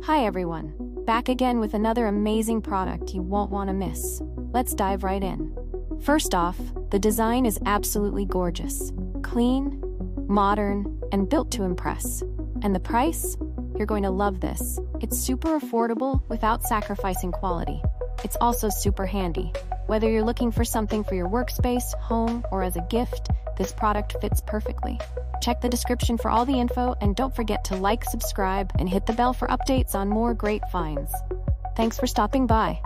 Hi everyone, back again with another amazing product you won't want to miss. Let's dive right in. First off, the design is absolutely gorgeous. Clean, modern, and built to impress. And the price? You're going to love this. It's super affordable without sacrificing quality. It's also super handy. Whether you're looking for something for your workspace, home, or as a gift, this product fits perfectly. Check the description for all the info, and don't forget to like, subscribe, and hit the bell for updates on more great finds. Thanks for stopping by.